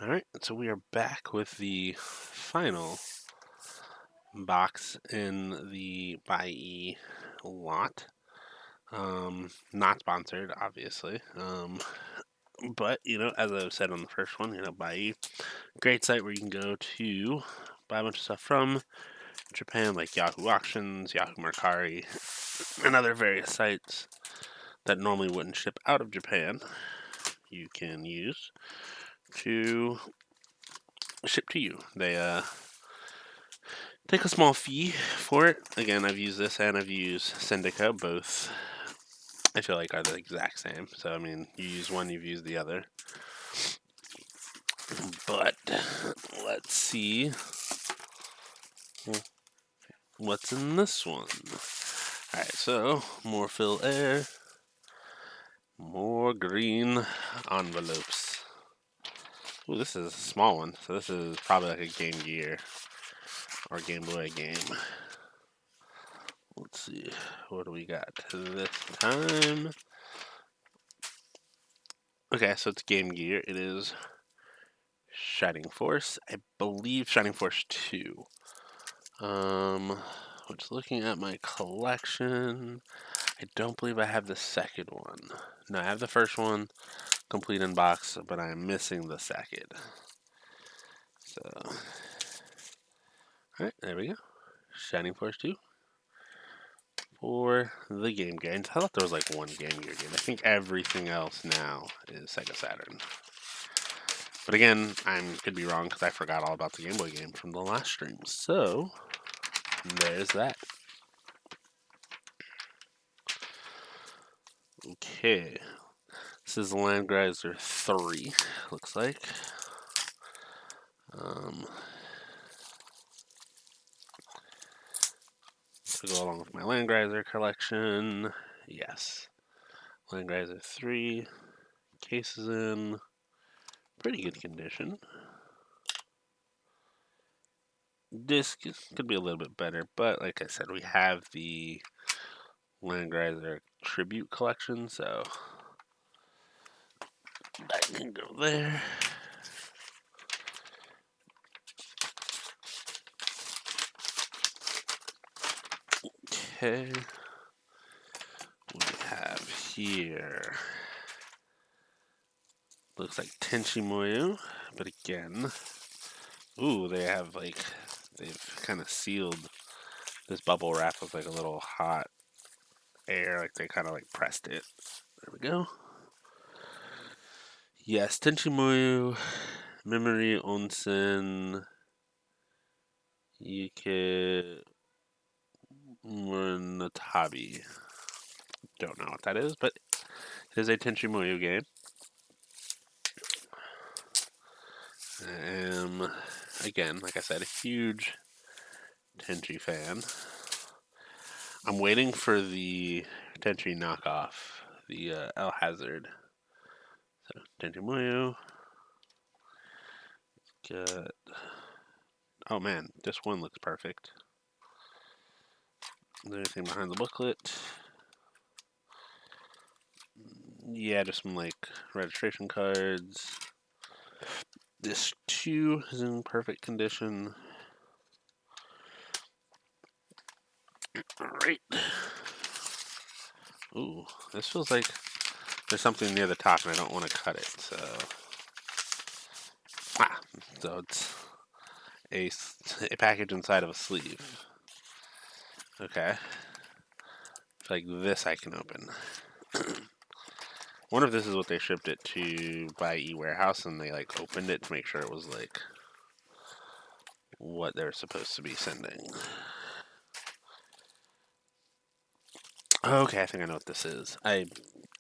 Alright, so we are back with the final box in the Buy lot. Not sponsored, obviously. But, as I said on the first one, Buy, great site where you can go to buy a bunch of stuff from Japan, like Yahoo Auctions, Yahoo Mercari, and other various sites that normally wouldn't ship out of Japan. You can use to ship to you. They, take a small fee for it. Again, I've used this and I've used Syndica. Both I feel like are the exact same. So, I mean, you use one, you've used the other. But let's see what's in this one. Alright, so more fill air, more green envelopes. Ooh, this is a small one. So, this is probably like a Game Gear or Game Boy game. Let's see, what do we got this time? Okay, so it's Game Gear. It is Shining Force. I believe Shining Force 2. Which looking at my collection, I don't believe I have the second one. No, I have the first one complete in box, but I'm missing the second. So, alright, there we go. Shining Force 2 for the Game Gear. I thought there was like one Game Gear game. I think everything else now is Sega Saturn. But again, I could be wrong because I forgot all about the Game Boy game from the last stream. So, there's that. Okay. This is Landgrazer 3, looks like. To go along with my Landgrazer collection. Yes. Landgrazer 3. Case is in pretty good condition. Disc could be a little bit better, but like I said, we have the Landgrazer Tribute collection, so that can go there. Okay. We have here, looks like Tenchi Muyo, but again, ooh, they've kind of sealed this bubble wrap with like a little hot air, like they kind of like pressed it. There we go. Yes, Tenchi Muyo, Memory Onsen, Yuke Murnatabi. Don't know what that is, but it is a Tenchi Muyo game. Again, like I said, a huge Tenchi fan. I'm waiting for the Tenchi knockoff, the El Hazard. So, Tenchi Muyo. Got... Oh man, this one looks perfect. Is there anything behind the booklet? Yeah, just some like registration cards. This 2 is in perfect condition. Alright. Ooh, this feels like there's something near the top and I don't want to cut it, so... So it's a package inside of a sleeve. Okay. Like this I can open. Wonder if this is what they shipped it to by eWarehouse and they like opened it to make sure it was like what they're supposed to be sending. Okay, I think I know what this is. I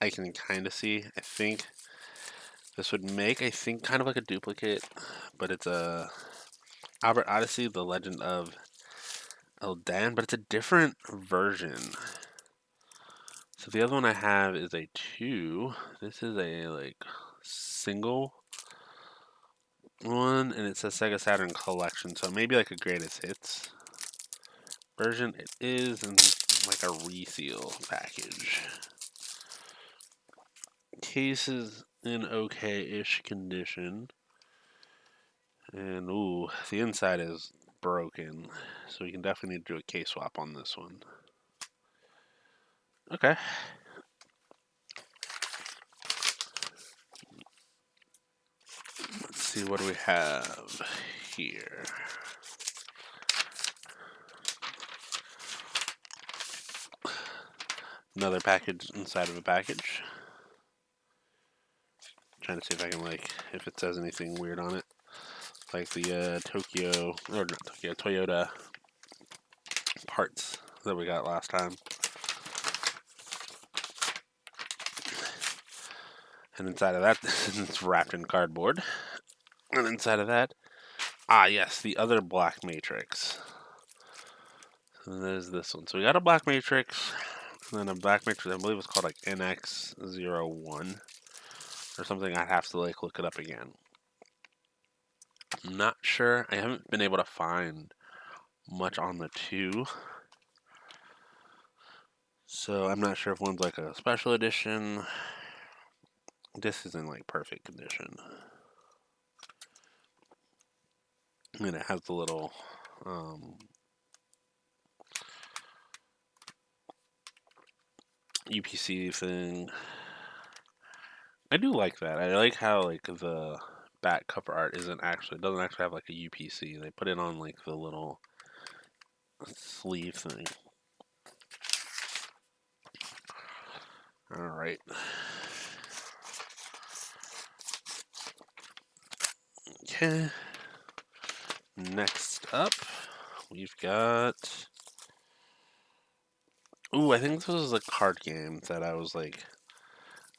can kind of see. I think this would make, kind of like a duplicate, but it's a Albert Odyssey, The Legend of Eldan, but it's a different version. So the other one I have is a 2. This is a like single one, and it says Sega Saturn Collection, so maybe like a greatest hits version. It is in like a reseal package. Case is in okay-ish condition. And ooh, the inside is broken, so we can definitely need to do a case swap on this one. Okay. Let's see, what do we have here? Another package inside of a package. Trying to see if I can, like, if it says anything weird on it. Like the Tokyo, or not Tokyo, Toyota parts that we got last time. And inside of that, it's wrapped in cardboard. And inside of that, yes, the other black matrix. And there's this one. So we got a black matrix, and then a black matrix, I believe it's called like NX01 or something. I'd have to like look it up again. I'm not sure. I haven't been able to find much on the two. So I'm not sure if one's like a special edition. This is in like perfect condition. And it has the little UPC thing. I do like that. I like how like the back cover art doesn't actually have like a UPC. They put it on like the little sleeve thing. All right. Okay. Next up, we've got. Ooh, I think this was a card game that I was like,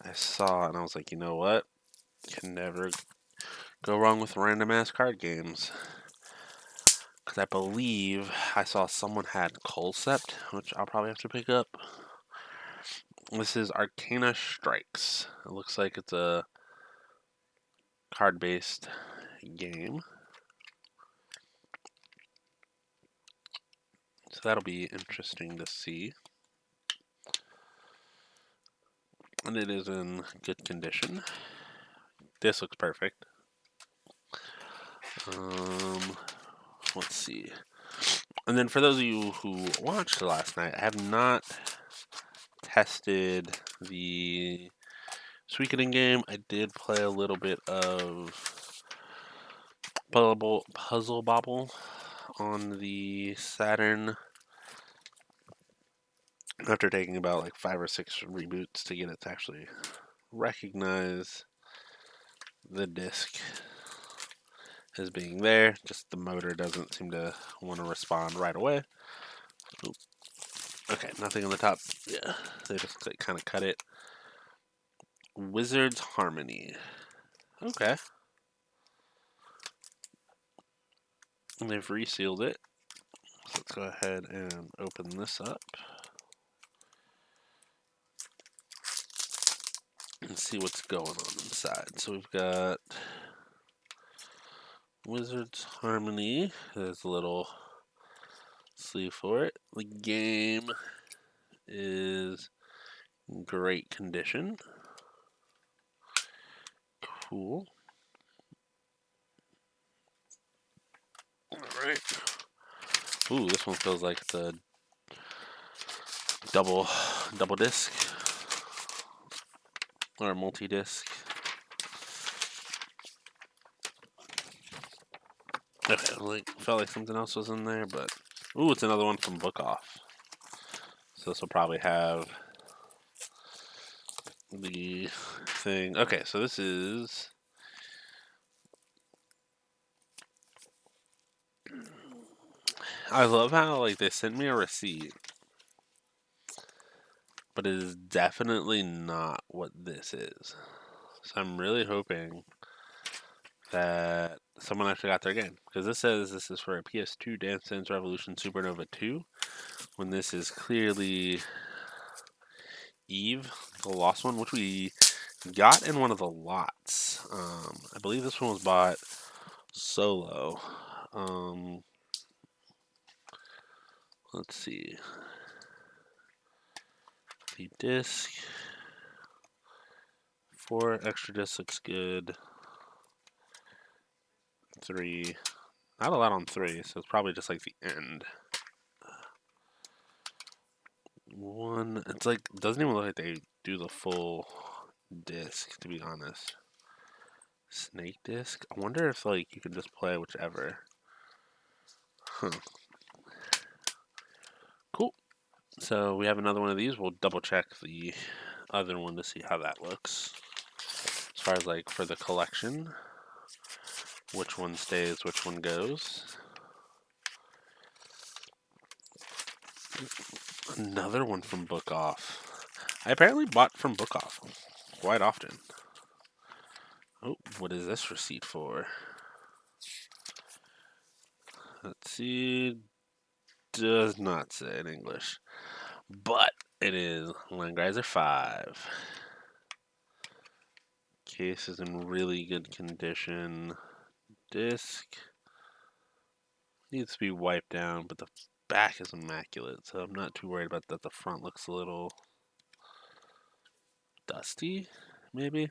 I saw and I was like, you know what? Can never go wrong with random ass card games. Because I believe I saw someone had Colcept, which I'll probably have to pick up. This is Arcana Strikes. It looks like it's a card-based game. So that'll be interesting to see. And it is in good condition. This looks perfect. Let's see. And then for those of you who watched last night, I have not tested the Suikoden game. I did play a little bit of Puzzle Bobble on the Saturn after taking about like 5 or 6 reboots to get it to actually recognize the disc as being there. Just the motor doesn't seem to want to respond right away. Oop. Okay, nothing on the top. Yeah, they just kind of cut it. Wizard's Harmony. Okay. And they've resealed it. So let's go ahead and open this up. And see what's going on inside. So we've got Wizard's Harmony. There's a little sleeve for it. The game is in great condition. Cool. Alright. Ooh, this one feels like the double disc or multi-disc. Okay, like felt like something else was in there, but ooh, it's another one from Book Off. So this will probably have the thing. Okay, so this is. I love how like they sent me a receipt, but it is definitely not what this is. So I'm really hoping that someone actually got their game, because this says this is for a PS2 Dance Dance Revolution Supernova 2, when this is clearly Eve, the lost one, which we got in one of the lots. I believe this one was bought solo. Let's see. The disc. 4 extra disc looks good. 3. Not a lot on 3, so it's probably just like the end. 1. It's like, doesn't even look like they do the full disc, to be honest. Snake disc? I wonder if like you can just play whichever. Huh. Cool. So we have another one of these. We'll double check the other one to see how that looks. As far as like for the collection, which one stays, which one goes. Another one from Book Off. I apparently bought from Book Off quite often. Oh, what is this receipt for? Let's see. Does not say in English. But it is Landgreiser 5. Case is in really good condition. Disc needs to be wiped down, but the back is immaculate, so I'm not too worried about that. The front looks a little dusty, maybe.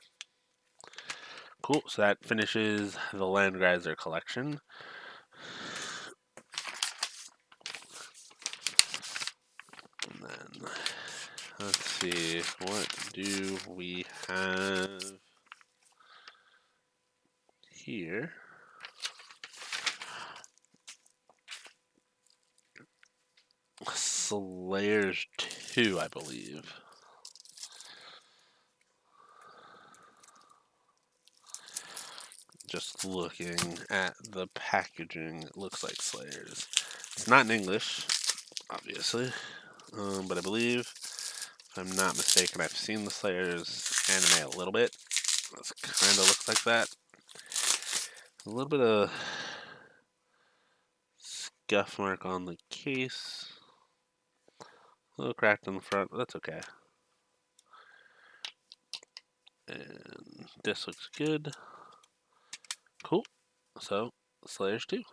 Cool, so that finishes the Landgreiser collection. And then, let's see, what do we have here? Slayers 2, I believe. Just looking at the packaging, it looks like Slayers. It's not in English, obviously, but I believe, if I'm not mistaken, I've seen the Slayers anime a little bit. It kind of looks like that. A little bit of scuff mark on the case. A little cracked in the front, but that's okay. And this looks good. Cool. So, Slayers 2.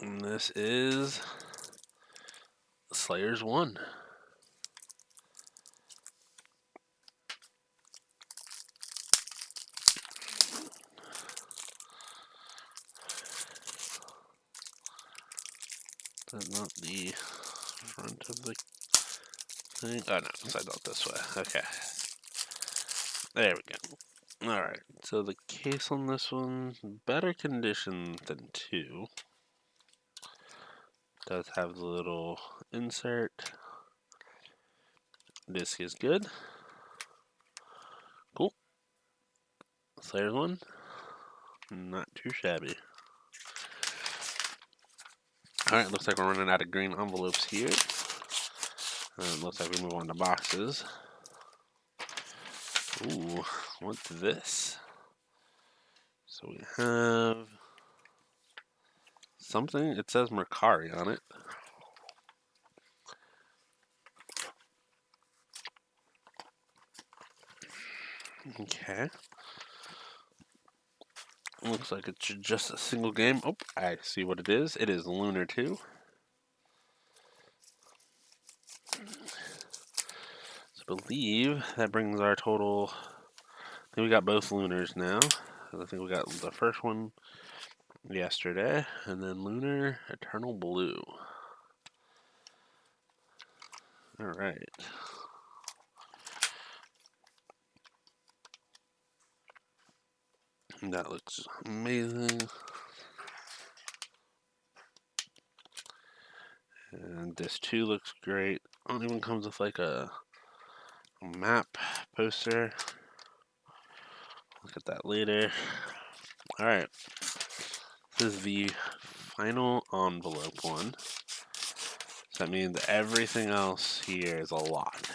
And this is Slayers 1. Is that not the front of the thing? Oh no, side out this way. Okay. There we go. Alright, so the case on this one, better condition than 2. Does have the little insert. Disc is good. Cool. Slayers 1. Not too shabby. Alright, looks like we're running out of green envelopes here. Looks like we move on to boxes. Ooh, what's this? So we have something. It says Mercari on it. Okay. Looks like it's just a single game. Oh, I see what it is. It is Lunar 2. So I believe that brings our total. I think we got both Lunars now. I think we got the first one yesterday, and then Lunar Eternal Blue. Alright. That looks amazing. And this too looks great. Oh, it even comes with like a map poster. Look at that later. Alright. This is the final envelope one. So that means everything else here is a lot.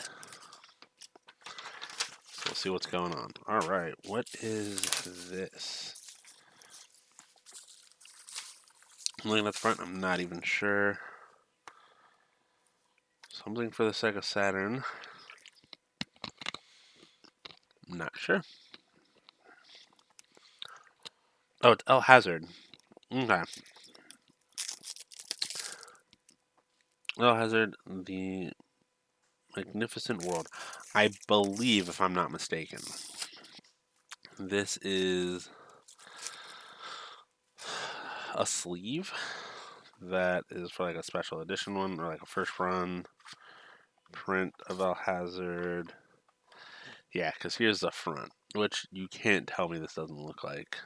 So we'll see what's going on. Alright, what is this? Looking at the front, I'm not even sure. Something for the Sega Saturn. I'm not sure. Oh, it's El Hazard. Okay. Little Hazard, The Magnificent World. I believe, if I'm not mistaken, this is a sleeve that is for like a special edition one or like a first run print of El Hazard. Yeah, because here's the front, which you can't tell me this doesn't look like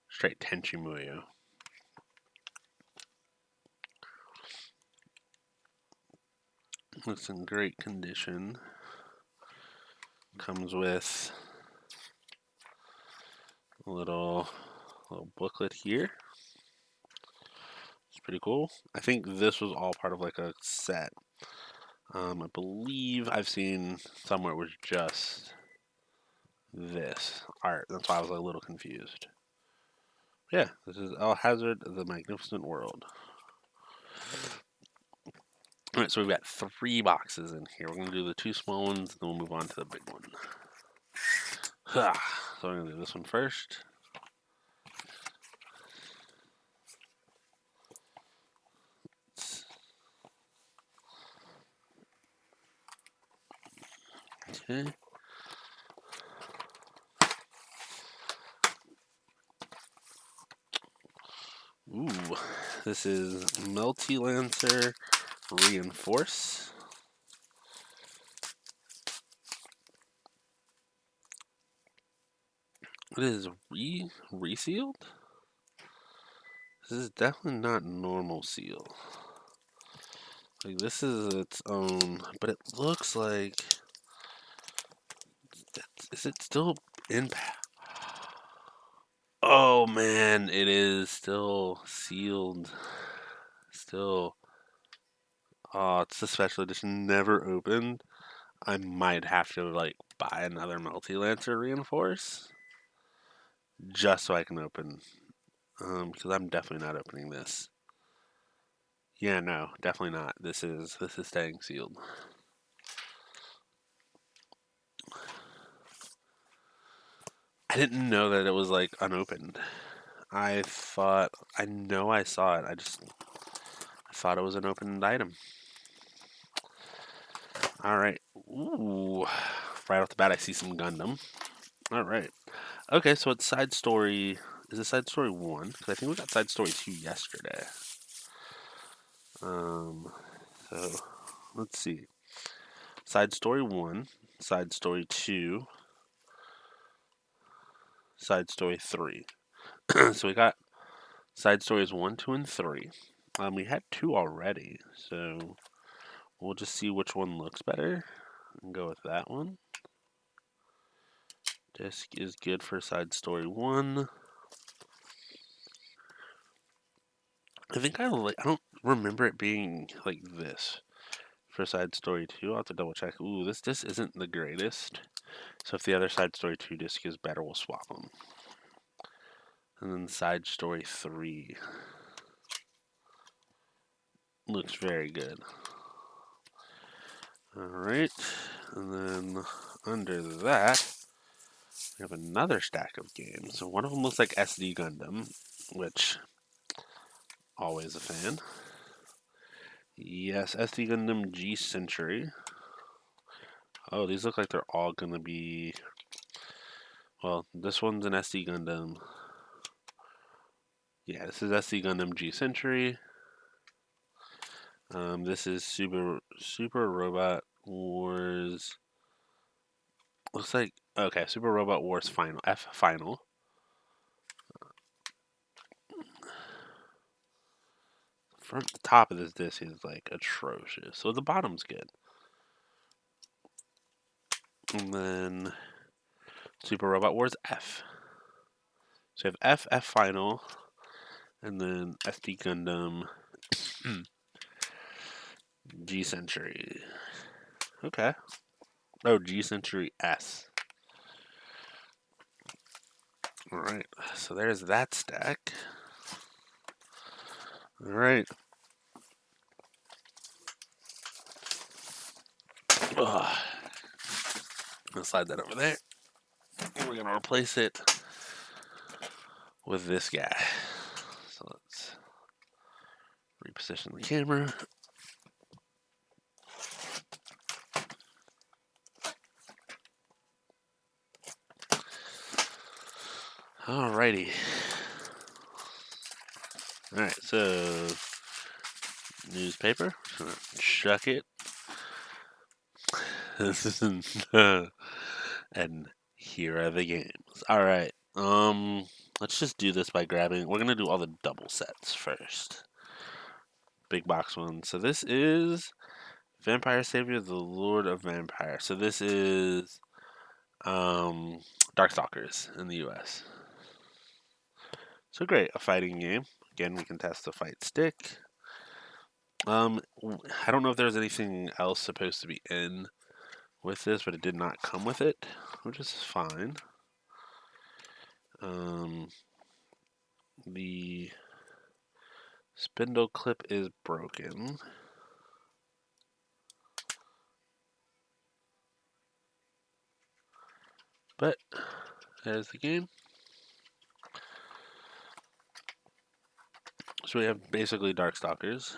straight Tenchi Muyo. Looks in great condition. Comes with a little booklet here. It's pretty cool. I think this was all part of like a set. I believe I've seen somewhere it was just this art. That's why I was a little confused. Yeah, this is El Hazard, The Magnificent World. All right, so we've got 3 boxes in here. We're going to do the 2 small ones, then we'll move on to the big one. So I'm going to do this one first. Okay. Ooh, this is Melty Lancer Reinforce. It is resealed? This is definitely not normal seal. Like, this is its own, but it looks like... Is it still in... Oh, man, it is still sealed. Still... Oh, it's a special edition, never opened. I might have to, like, buy another Melty Lancer Reinforce. Just so I can open... because I'm definitely not opening this. Yeah, no, definitely not. This is staying sealed. I didn't know that it was like unopened. I know I saw it. I thought it was an opened item. All right. Ooh. Right off the bat, I see some Gundam. All right. Okay, so it's side story. Is it side story 1? Because I think we got side story 2 yesterday. So let's see. Side story 1, side story 2, side story 3. So we got side stories 1, 2, and 3. We had 2 already, so we'll just see which one looks better and go with that one. Disc is good for side story 1. I think I don't remember it being like this for side story 2. I'll have to double check. Ooh, this disc isn't the greatest. So if the other side story 2 disc is better, we'll swap them. And then side story 3 looks very good. Alright, and then under that, we have another stack of games. So one of them looks like SD Gundam, which, always a fan. Yes, SD Gundam G Century. Oh, these look like they're all going to be... Well, this one's an SD Gundam. Yeah, this is SD Gundam G Century. This is Super Robot Wars. Looks like... Okay, Super Robot Wars Final. F Final. Front, the top of this disc is like atrocious. So the bottom's good. And then Super Robot Wars F. So you have F Final, and then SD Gundam G Century. Okay. Oh, G Century S. Alright, so there's that stack. Alright. I'm gonna slide that over there. We're gonna replace it with this guy. So let's reposition the camera. Alrighty. Alright, so newspaper. Chuck it. And here are the games. Alright. Let's just do this by grabbing. We're gonna do all the double sets first. Big box one. So this is Vampire Savior, the Lord of Vampire. So this is Darkstalkers in the US. So great, a fighting game. Again, we can test the fight stick. I don't know if there's anything else supposed to be in with this, but it did not come with it, which is fine. The spindle clip is broken. But there's the game. So we have basically Darkstalkers.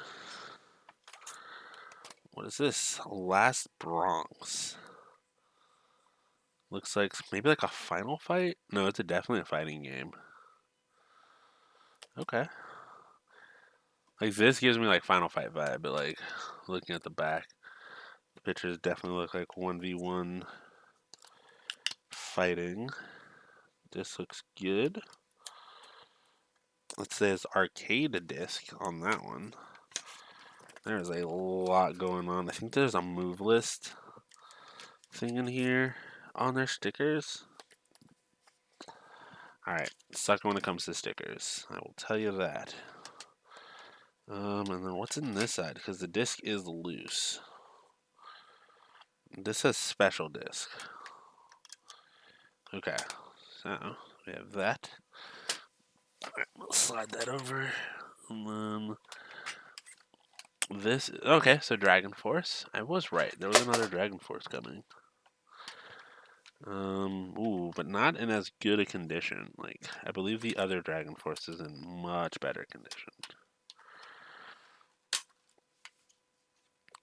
What is this? Last Bronx. Looks like maybe like a final fight? No, it's definitely a fighting game. Okay. Like this gives me like Final Fight vibe, but like looking at the back, the pictures definitely look like 1v1 fighting. This looks good. It says arcade disc on that one. There's a lot going on. I think there's a move list thing in here on their stickers. Alright, suck when it comes to stickers. I will tell you that. And then what's in this side? Because the disc is loose. This says special disc. Okay, so we have that. Alright, we'll slide that over. And then this, okay, so Dragon Force. I was right. There was another Dragon Force coming. Ooh, but not in as good a condition. Like, I believe the other Dragon Force is in much better condition.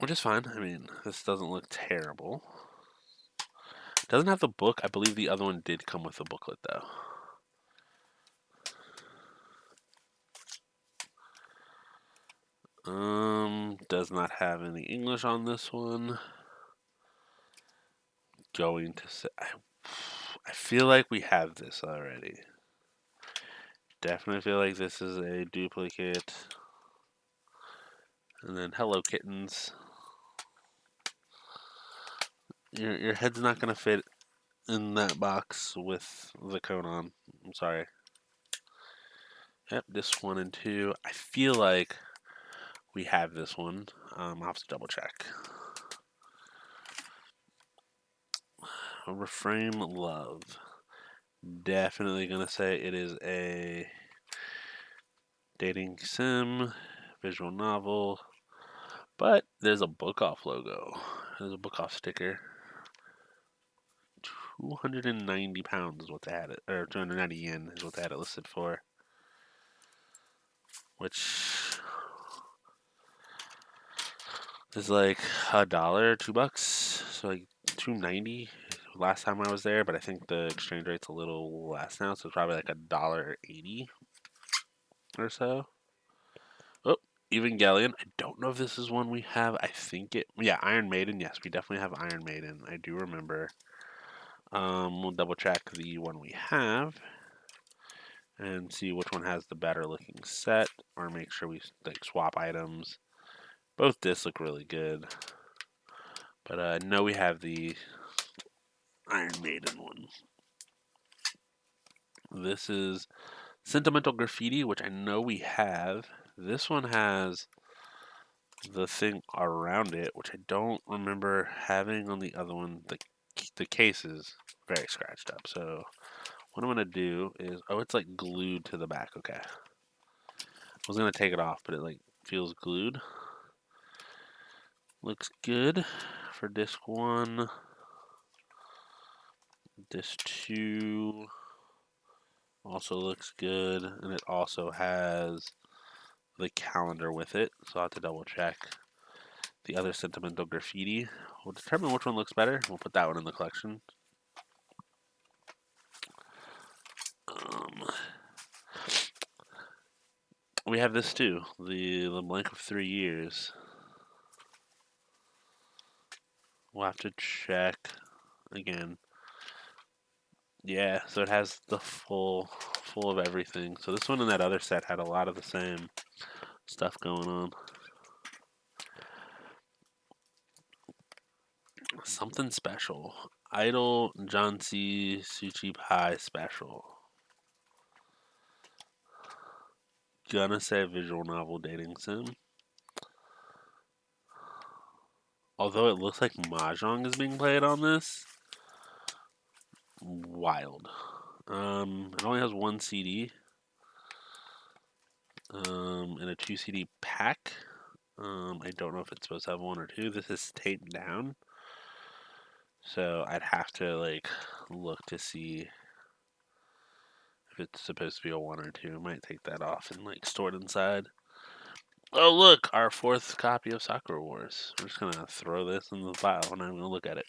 Which is fine. I mean, this doesn't look terrible. It doesn't have the book. I believe the other one did come with the booklet, though. Does not have any English on this one. Going to say, I feel like we have this already. Definitely feel like this is a duplicate. And then Hello Kittens. Your head's not gonna fit in that box with the coat on. I'm sorry. Yep, this 1 and 2. I feel like we have this one. I'll have to double check. Refrain Love. Definitely gonna say it is a dating sim, visual novel, but there's a book off logo. There's a book off sticker. 290 pounds is what they had it, or 290 yen is what they had it listed for. Which is like $1, $2. So like 290 last time I was there, but I think the exchange rate's a little less now, so it's probably like $1.80 or so. Oh, Evangelion. I don't know if this is one we have. I think it. Yeah, Iron Maiden. Yes, we definitely have Iron Maiden. I do remember. We'll double check the one we have and see which one has the better looking set, or make sure we like swap items. Both discs look really good, but I know we have the Iron Maiden one. This is Sentimental Graffiti, which I know we have. This one has the thing around it, which I don't remember having on the other one. The case is very scratched up. So what I'm gonna do is, oh, it's like glued to the back. Okay, I was gonna take it off, but it like feels glued. Looks good for disc 1. Disc 2 also looks good, and it also has the calendar with it, so I'll have to double check. The other Sentimental Graffiti. We'll determine which one looks better. We'll put that one in the collection. We have this too. The LeBlanc of 3 years. We'll have to check again. Yeah, so it has the full of everything. So this one and that other set had a lot of the same stuff going on. Something special. Idol John C. Suchi Pie special. Gonna say visual novel dating sim. Although it looks like Mahjong is being played on this. Wild. It only has one CD. And a 2 CD pack. I don't know if it's supposed to have 1 or 2. This is taped down. So I'd have to like look to see if it's supposed to be a 1 or 2. I might take that off and like store it inside. Oh look, our 4th copy of Sakura Wars. We're just gonna throw this in the file and I'm gonna look at it.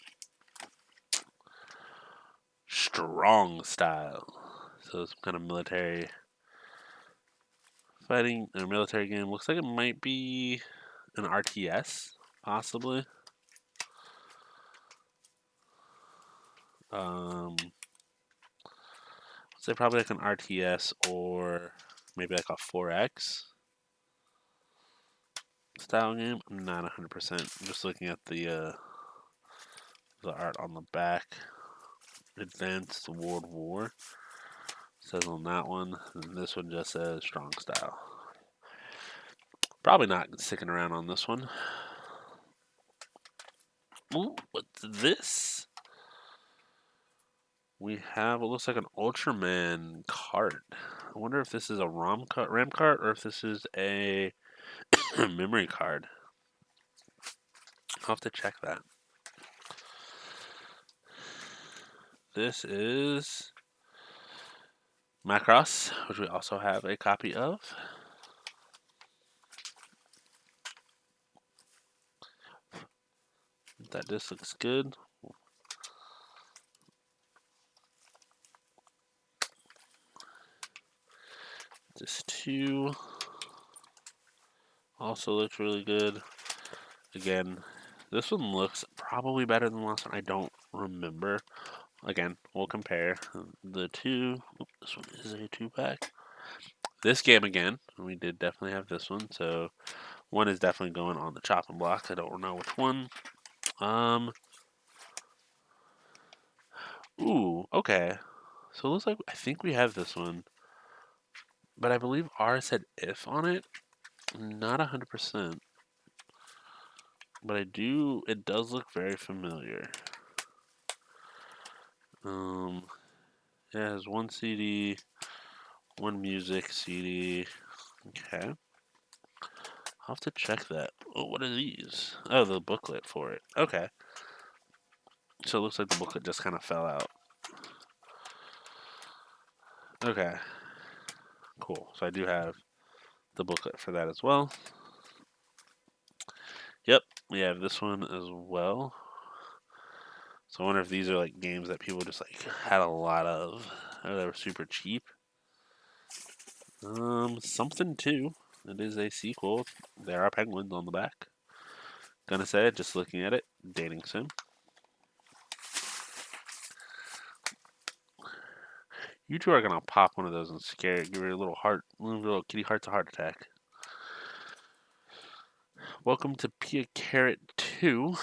Strong style. So some kind of military fighting or military game. Looks like it might be an RTS, possibly. I'd say probably like an RTS or maybe like a 4X style game. I'm not 100%. I'm just looking at the art on the back. Advanced World War says on that one, and this one just says strong style. Probably not sticking around on this one. Ooh, what's this? We have what looks like an Ultraman cart. I wonder if this is a RAM cart or if this is a memory card. I'll have to check that. This is Macross, which we also have a copy of. That disc looks good. This 2 also looks really good. Again, this one looks probably better than the last one. I don't remember. Again, we'll compare the 2. This one is a 2-pack. This game again, we did definitely have this one. So one is definitely going on the chopping block. I don't know which one. Ooh, okay. So it looks like I think we have this one. But I believe ours said if on it. Not 100%. But it does look very familiar. It has 1 CD, 1 music CD. Okay. I'll have to check that. Oh, what are these? Oh, the booklet for it. Okay. So it looks like the booklet just kind of fell out. Okay. Cool. So I do have the booklet for that as well. Yep, we have this one as well. So I wonder if these are like games that people just like had a lot of, or they were super cheap. Something 2. It is a sequel. There are penguins on the back. Gonna say it, just looking at it. Dating sim. You two are gonna pop one of those and scare it. Give her a little kitty heart's a heart attack. Welcome to Pia Carrot 2.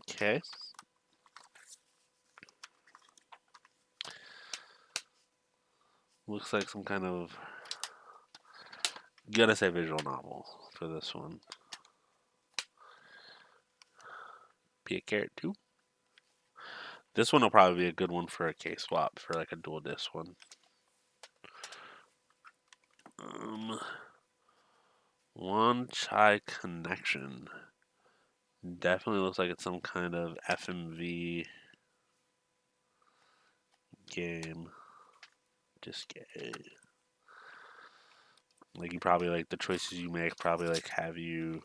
Okay. Looks like some kind of, gonna say visual novel for this one. Pia Carrot 2. This one will probably be a good one for a case swap for like a dual disc one. One Chai Connection. Definitely looks like it's some kind of FMV game. Just like you probably like the choices you make probably like have you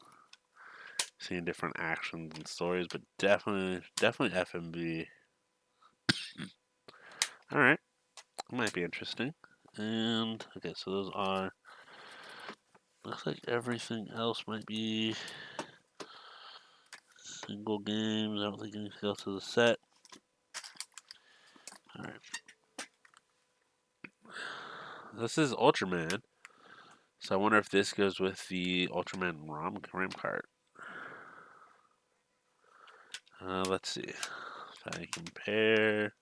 seeing different actions and stories, but definitely FMV. All right. Might be interesting. And okay, so those are. Looks like everything else might be single games. I don't think anything else is a set. All right. This is Ultraman. So I wonder if this goes with the Ultraman RAM cart. Let's see. If I compare.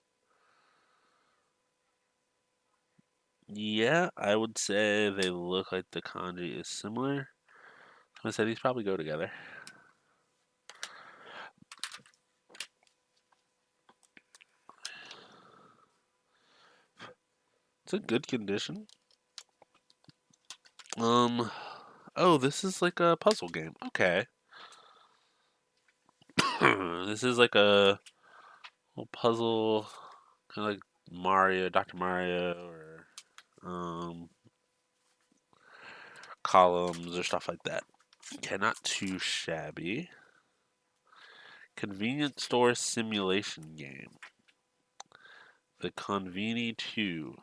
Yeah, I would say they look like the kanji is similar. I said these probably go together. It's a good condition. Oh, this is like a puzzle game. Okay. This is like a little puzzle, kind of like Mario, Dr. Mario, or columns or stuff like that. Okay, not too shabby. Convenience store simulation game. The Conveni 2.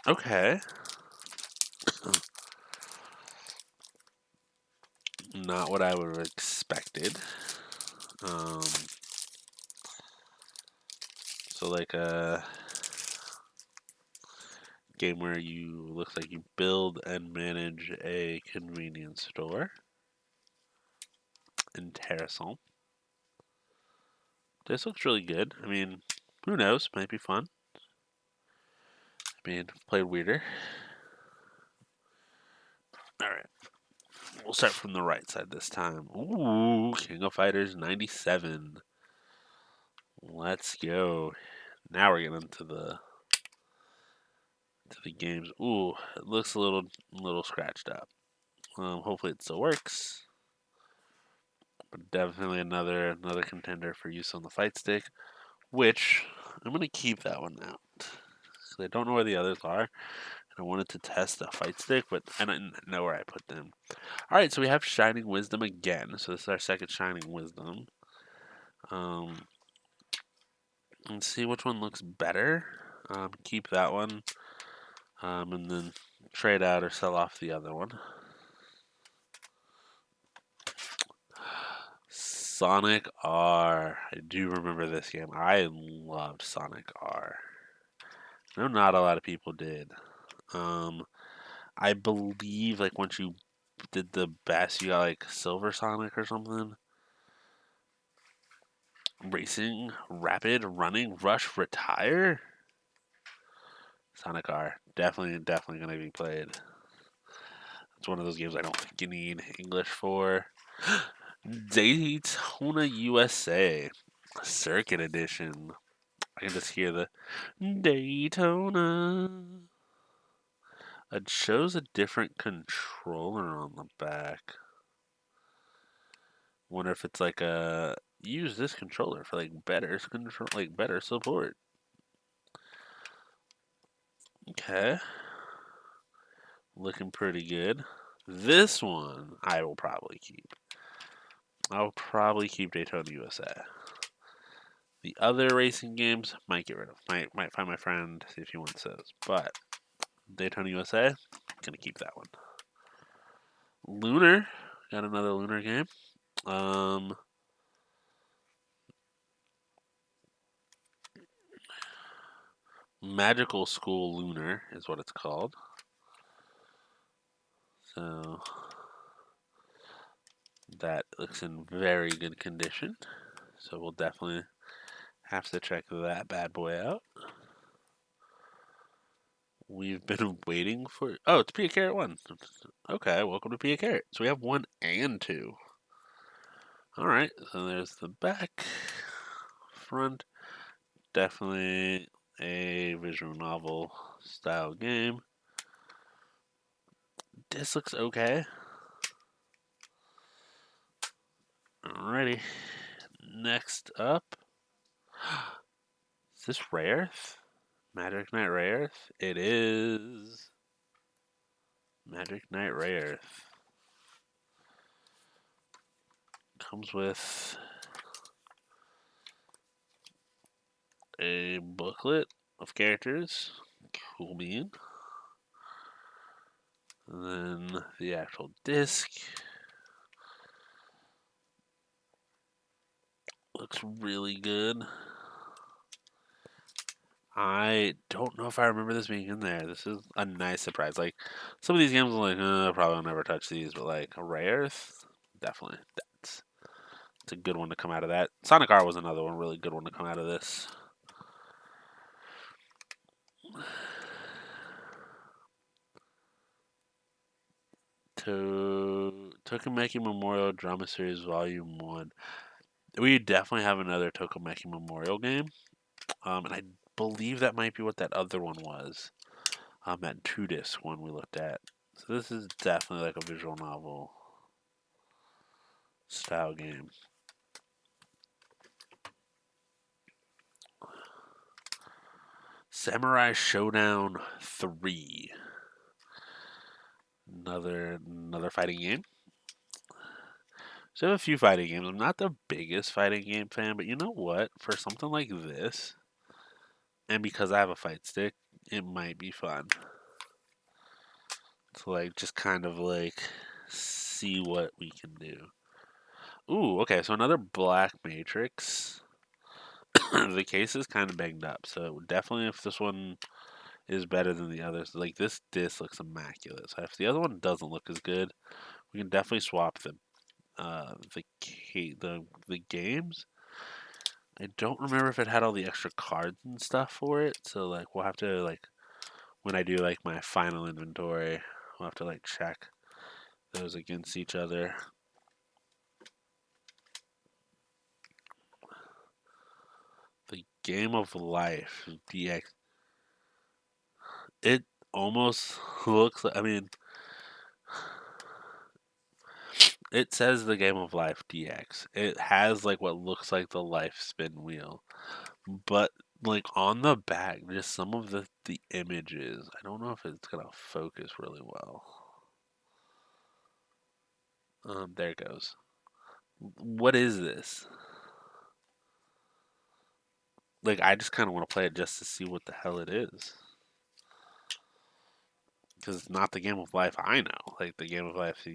Okay. Not what I would have expected. So like a game where you looks like you build and manage a convenience store. Interessant. This looks really good. I mean, who knows? Might be fun. I mean, played weirder. Alright. We'll start from the right side this time. Ooh, King of Fighters 97. Let's go. Now we're getting into the games. Ooh, it looks a little scratched up. Hopefully it still works. But definitely another contender for use on the fight stick, which I'm gonna keep that one out. So I don't know where the others are. I wanted to test the fight stick, but I didn't know where I put them. All right, so we have Shining Wisdom again. So this is our second Shining Wisdom. Let's see which one looks better. Keep that one, and then trade out or sell off the other one. Sonic R. I do remember this game. I loved Sonic R. I know not a lot of people did. I believe like once you did the best, you got like Silver Sonic or something. Racing, rapid, running, rush, retire. Sonic R. Definitely gonna be played. It's one of those games I don't think you need English for. Daytona USA Circuit Edition. I can just hear the Daytona. It shows a different controller on the back. Wonder if it's like a use this controller for like better control, like better support. Okay, looking pretty good. This one I will probably keep. I'll probably keep Daytona USA. The other racing games might get rid of. Might find my friend, see if he wants those. But Daytona USA, gonna keep that one. Lunar, got another Lunar game. Magical School Lunar is what it's called. So that looks in very good condition. So we'll definitely have to check that bad boy out. We've been waiting for. Oh, it's Pia Carrot 1. Okay, welcome to Pia Carrot. So we have 1 and 2. Alright, so there's the back, front. Definitely a visual novel style game. This looks okay. Alrighty. Next up. Is this Rayearth? Magic Knight Rayearth? It is. Magic Knight Rayearth. Comes with a booklet of characters. Cool bean. And then the actual disc. Looks really good. I don't know if I remember this being in there. This is a nice surprise. Like, some of these games, I'm like, probably will never touch these, but like a Rare Earth, definitely. It's a good one to come out of that. Sonic R was another one, really good one to come out of this. Tokimeki Memorial Drama Series Volume 1. We definitely have another Tokimeki Memorial game. And I believe that might be what that other one was. That 2-disc one we looked at. So this is definitely like a visual novel style game. Samurai Showdown 3. Another fighting game. So I have a few fighting games. I'm not the biggest fighting game fan, but you know what? For something like this, and because I have a fight stick, it might be fun. To like just kind of like see what we can do. Ooh, okay, so another Black Matrix. The case is kind of banged up, so definitely if this one is better than the others, like this disc looks immaculate. So if the other one doesn't look as good, we can definitely swap them. The games. I don't remember if it had all the extra cards and stuff for it, so like we'll have to like when I do like my final inventory, we'll have to like check those against each other. The Game of Life DX. It almost looks like, I mean, it says the Game of Life DX. It has like what looks like the life spin wheel. But like on the back, just some of the images, I don't know if it's gonna focus really well. There it goes. What is this? Like I just kind of want to play it just to see what the hell it is. Because it's not the Game of Life I know. Like the Game of Life,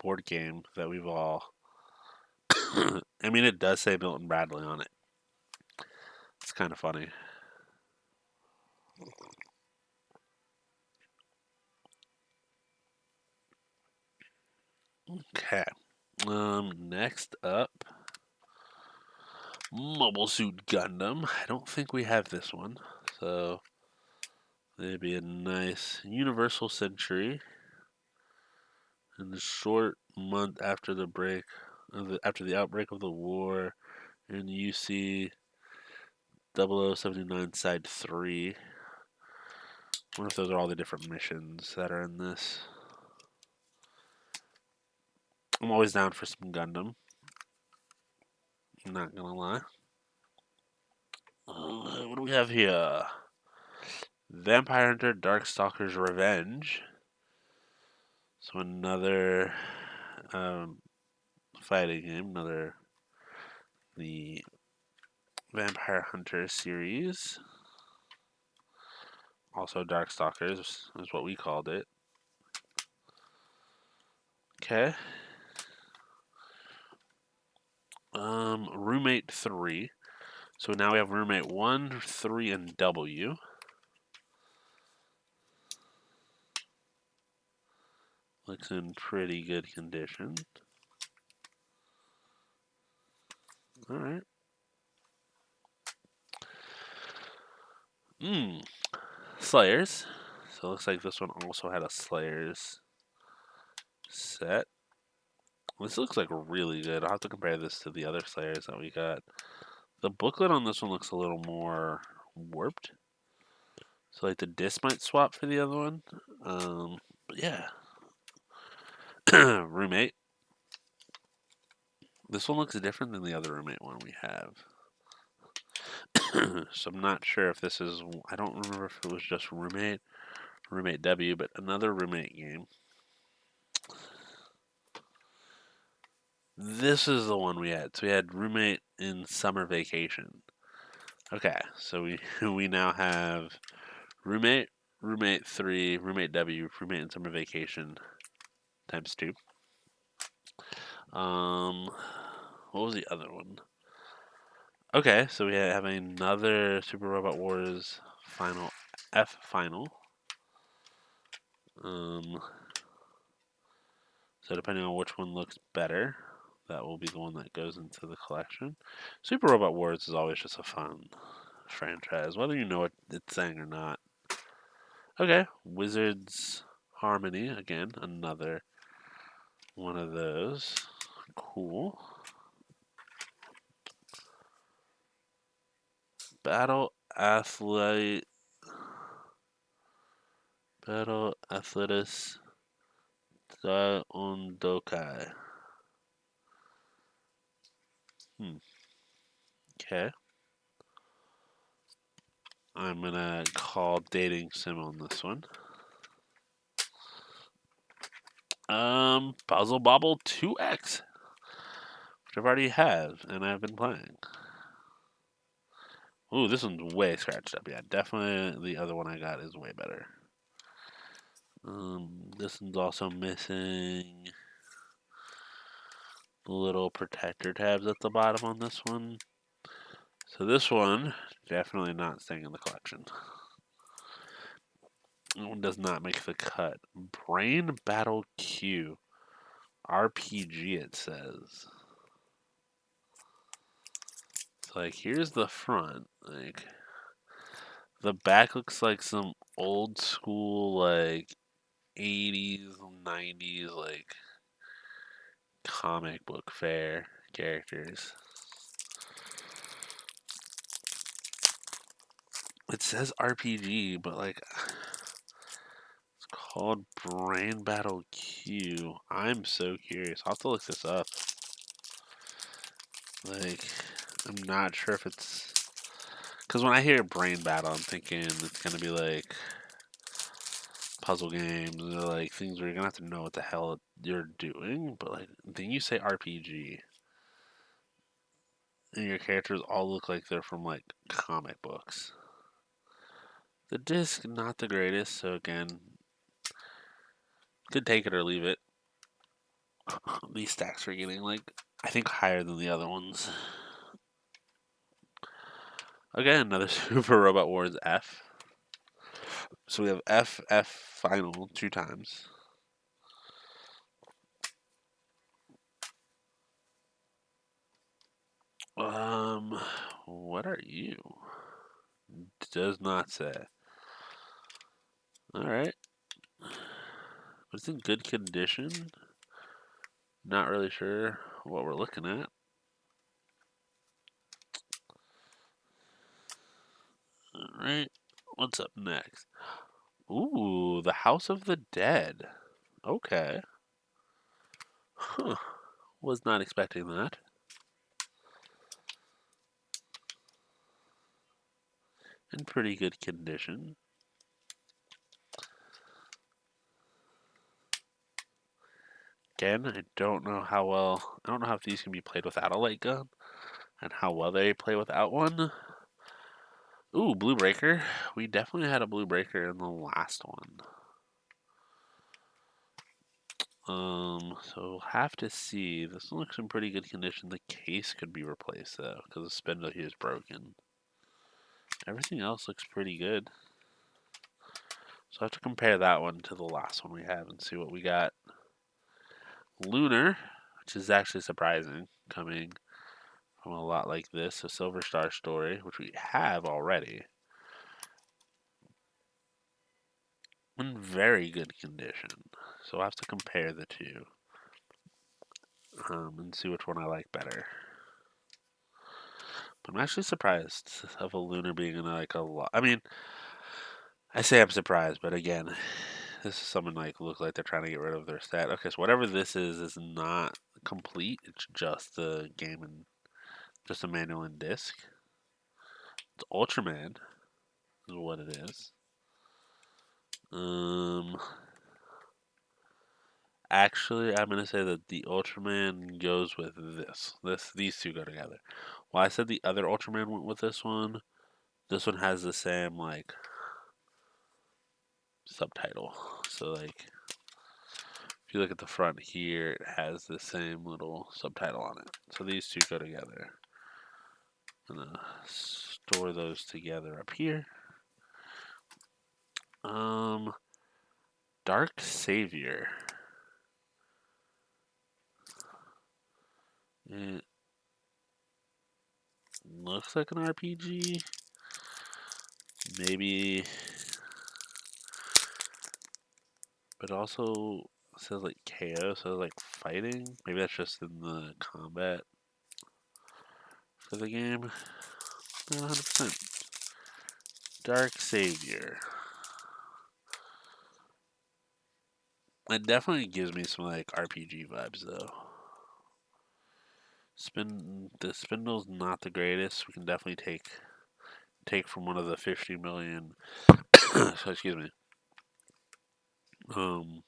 board game that we've all. I mean, it does say Milton Bradley on it. It's kind of funny. Okay. Next up, Mobile Suit Gundam. I don't think we have this one, so it'd be a nice Universal Century. In the short month after the after the outbreak of the war, in UC 0079 Side 3. I wonder if those are all the different missions that are in this. I'm always down for some Gundam. I'm not gonna lie. What do we have here? Vampire Hunter Darkstalker's Revenge. So another fighting game, the Vampire Hunter series. Also Darkstalkers is what we called it. Okay. Roommate 3. So now we have Roommate 1, 3, and W. Looks in pretty good condition. Alright. Slayers. So it looks like this one also had a Slayers set. This looks like really good. I'll have to compare this to the other Slayers that we got. The booklet on this one looks a little more warped. So like the disc might swap for the other one. But yeah. Roommate. This one looks different than the other Roommate one we have. So I'm not sure if this is, I don't remember if it was just Roommate W, but another Roommate game. This is the one we had. So we had Roommate in Summer Vacation. Okay, so we we now have roommate, roommate 3, roommate W, roommate in summer vacation times 2. Um, what was the other one? Okay, so we have another Super Robot Wars final F final. Um, so depending on which one looks better, that will be the one that goes into the collection. Super Robot Wars is always just a fun franchise, whether you know what it's saying or not. Okay, Wizards Harmony again, another one of those. Cool. Battle Athlete. Battle Athletus Ondokai. Okay. I'm gonna call dating sim on this one. Puzzle Bobble 2X, which I've already have and I've been playing. Ooh, this one's way scratched up. Yeah, definitely the other one I got is way better. This one's also missing the little protector tabs at the bottom on this one. So this one, definitely not staying in the collection. That one does not make the cut. Brain Battle Q. RPG, it says. So, like, here's the front. Like, the back looks like some old school, like, 80s, 90s, like, comic book fair characters. It says RPG, but, like, it's called Brain Battle Q. I'm so curious. I'll have to look this up. Like, I'm not sure if it's. Because when I hear Brain Battle, I'm thinking it's going to be like puzzle games or like things where you're gonna have to know what the hell you're doing. But like then you say RPG, and your characters all look like they're from like comic books. The disc not the greatest, so again, could take it or leave it. These stacks are getting like I think higher than the other ones. Again, another Super Robot Wars F. So we have F final 2 times. What are you? Does not say. All right. But it's in good condition. Not really sure what we're looking at. All right. What's up next? Ooh, the House of the Dead. Okay. Huh. Was not expecting that. In pretty good condition. Again, I don't know how well. I don't know if these can be played without a light gun, and how well they play without one. Ooh, Blue Breaker. We definitely had a Blue Breaker in the last one. So we'll have to see. This one looks in pretty good condition. The case could be replaced though, because the spindle here is broken. Everything else looks pretty good. So I have to compare that one to the last one we have and see what we got. Lunar, which is actually surprising, coming from a lot like this. A Silver Star Story, which we have already. In very good condition. So I'll have to compare the two. And see which one I like better. But I'm actually surprised of a Lunar being in like a lot. I mean, I say I'm surprised, but again, this is someone like look like they're trying to get rid of their stat. Okay, so whatever this is not complete. It's just the game and just a manual and disc. It's Ultraman is what it is. Um, actually, I'm gonna say that the Ultraman goes with this. These two go together. Well, I said the other Ultraman went with this one. This one has the same like subtitle. So like if you look at the front here, it has the same little subtitle on it. So these two go together. I'm gonna store those together up here. Um, Dark Savior. It looks like an RPG. Maybe, but also says like KO, so like fighting. Maybe that's just in the combat for the game. Not 100%. Dark Savior. It definitely gives me some like RPG vibes though. The spindle's not the greatest. We can definitely take from one of the 50 million so excuse me. Um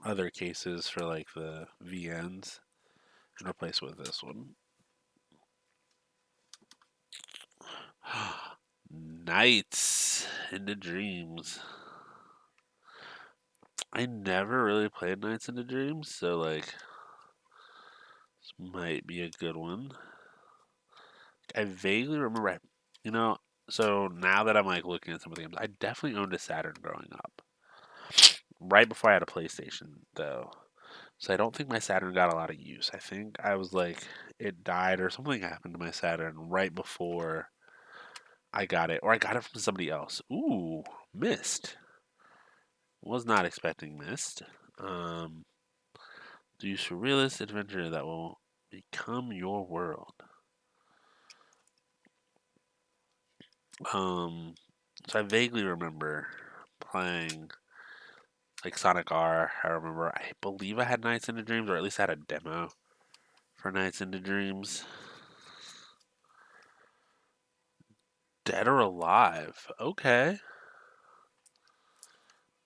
Other cases for like the VNs and replace with this one. Nights into Dreams. I never really played Nights into Dreams, so like this might be a good one. I vaguely remember, you know, so now that I'm like looking at some of the games, I definitely owned a Saturn growing up. Right before I had a PlayStation, though. So I don't think my Saturn got a lot of use. I think I was like, it died or something happened to my Saturn right before I got it, or I got it from somebody else. Ooh, Myst. Was not expecting Myst. Do surrealist adventure that will become your world. Um, so I vaguely remember playing like Sonic R. I believe I had Nights into Dreams, or at least I had a demo for Nights into Dreams. Dead or Alive. Okay.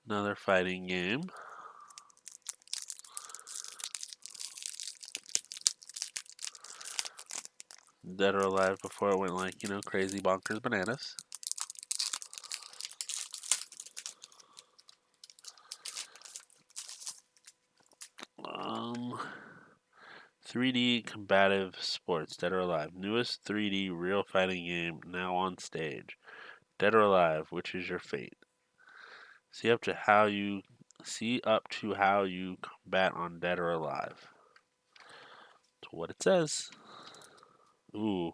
Another fighting game. Dead or Alive before it went like, crazy bonkers bananas. Um, 3D combative sports, Dead or Alive. Newest 3D real fighting game now on stage. Dead or Alive, which is your fate? See up to how you combat on Dead or Alive. That's what it says. Ooh,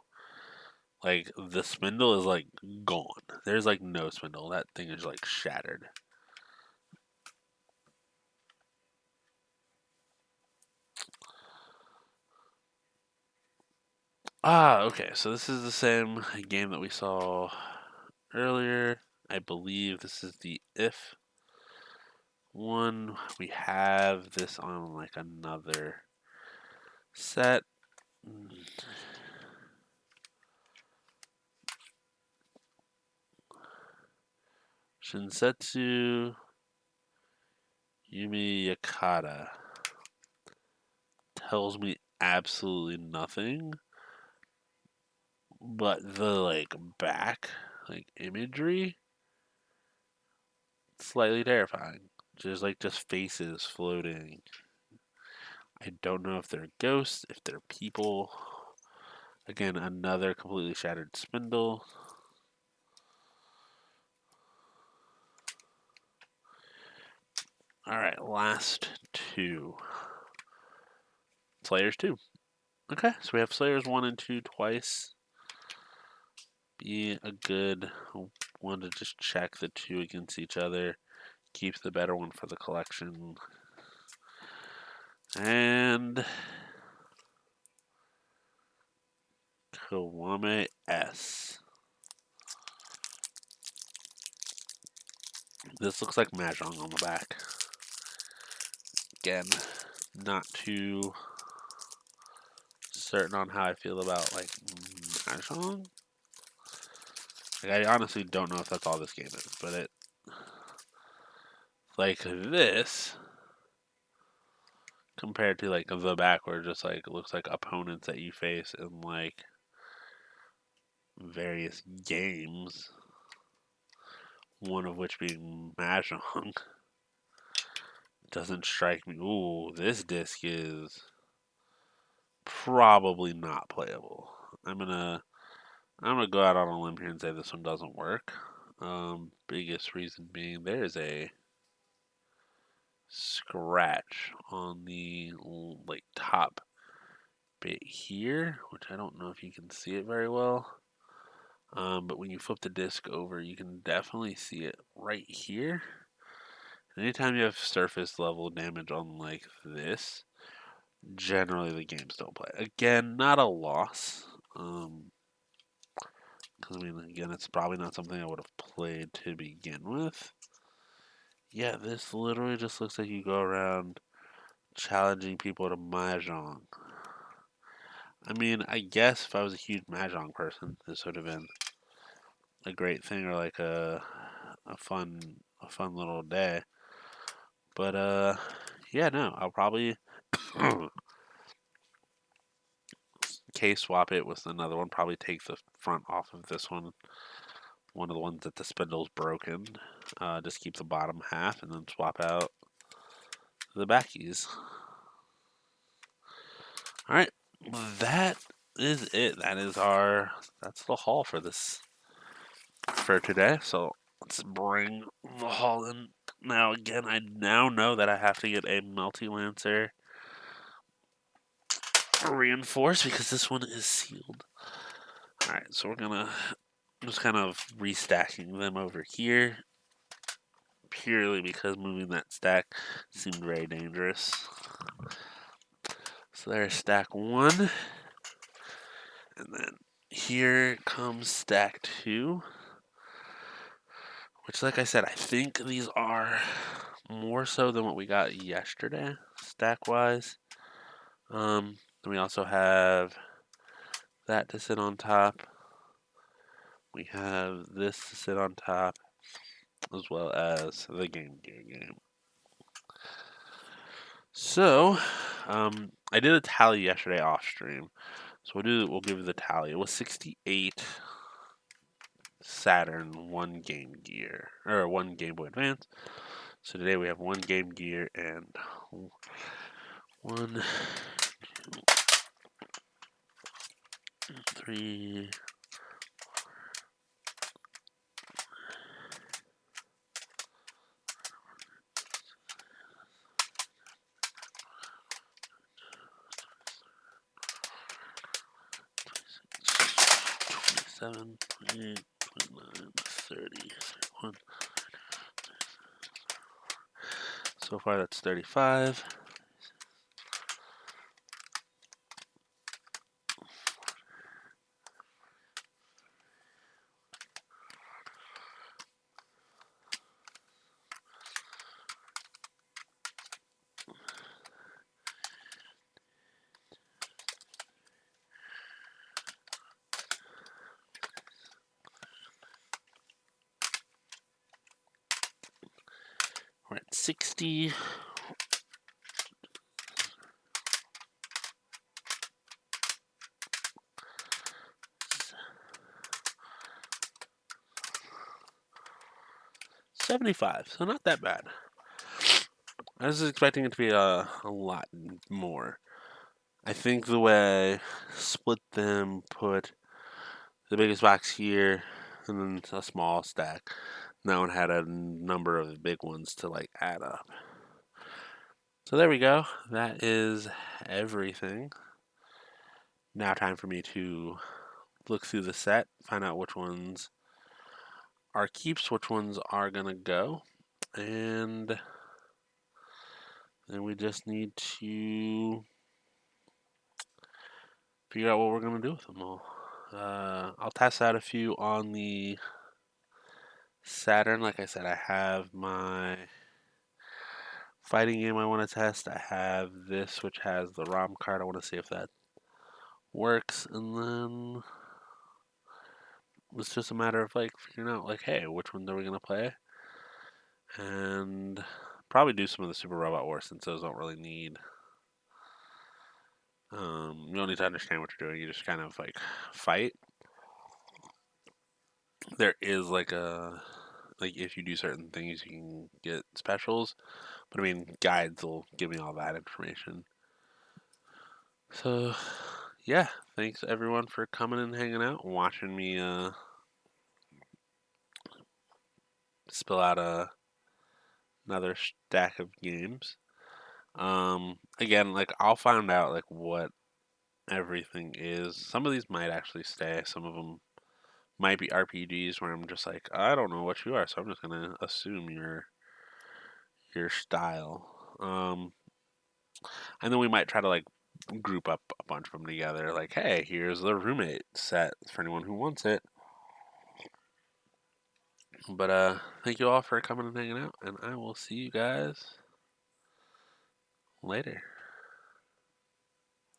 like the spindle is like gone. There's like no spindle. That thing is like shattered. Okay. So this is the same game that we saw earlier. I believe this is the If one. We have this on like another set. Shinsetsu Yumi Yakata tells me absolutely nothing, but the like back like imagery slightly terrifying. Just faces floating. I don't know if they're ghosts, if they're people. Again, another completely shattered spindle. All right, last two. Slayers 2. Okay, so we have Slayers 1 and 2 twice. Be a good one to just check the two against each other. Keep the better one for the collection. And Kiwame S. This looks like Mahjong on the back. Again, not too certain on how I feel about like Mahjong. Like, I honestly don't know if that's all this game is, but it like this compared to like the back where it just like looks like opponents that you face in like various games, one of which being Mahjong, doesn't strike me. Ooh, this disc is probably not playable. I'm gonna go out on a limb here and say this one doesn't work. Biggest reason being there is a scratch on the like top bit here, which I don't know if you can see it very well. But when you flip the disc over, you can definitely see it right here. Anytime you have surface level damage on like this, generally the games don't play. Again, not a loss. Because I mean, again, it's probably not something I would have played to begin with. Yeah, this literally just looks like you go around challenging people to Mahjong. I mean, I guess if I was a huge Mahjong person, this would have been a great thing or like a fun little day. But yeah, no, I'll probably case swap it with another one. Probably take the front off of this one. One of the ones that the spindle's broken. Just keep the bottom half and then swap out the backies. All right, that is it. That's the haul for today. So let's bring the haul in. Now again, I now know that I have to get a Multi-Lancer reinforced because this one is sealed. All right, so we're gonna just kind of restacking them over here purely because moving that stack seemed very dangerous. So there's stack 1. And then here comes stack 2. Which, like I said, I think these are more so than what we got yesterday, stack-wise. Then we also have that to sit on top. We have this to sit on top, as well as the Game Gear game. So, I did a tally yesterday off stream. So we'll give the tally. It was 68 Saturn, 1 Game Gear, or 1 Game Boy Advance. So today we have 1 Game Gear and 1, 2, 3, 27, 28, 29, 30, 31. So far that's 35. We're at 60. $75, so not that bad. I was expecting it to be a lot more. I think the way I split them, put the biggest box here, and then a small stack. That one had a number of big ones to like add up. So there we go. That is everything. Now time for me to look through the set, find out which ones are keeps, which ones are gonna go, and then we just need to figure out what we're gonna do with them all. I'll test out a few on the Saturn. Like I said, I have my fighting game I want to test. I have this, which has the ROM card. I want to see if that works, and then it's just a matter of like figuring out like, hey, which ones are we gonna play, and probably do some of the Super Robot Wars since those don't really need. You don't need to understand what you're doing. You just kind of like fight. there is like if you do certain things, you can get specials. But I mean, guides will give me all that information. So, yeah, thanks everyone for coming and hanging out and watching me spill out another stack of games. Again, like I'll find out like what everything is. Some of these might actually stay. Some of them might be RPGs where I'm just like, I don't know what you are, so I'm just gonna assume your style. And then we might try to like group up a bunch of them together. Like, hey, here's the roommate set for anyone who wants it. But thank you all for coming and hanging out, and I will see you guys later.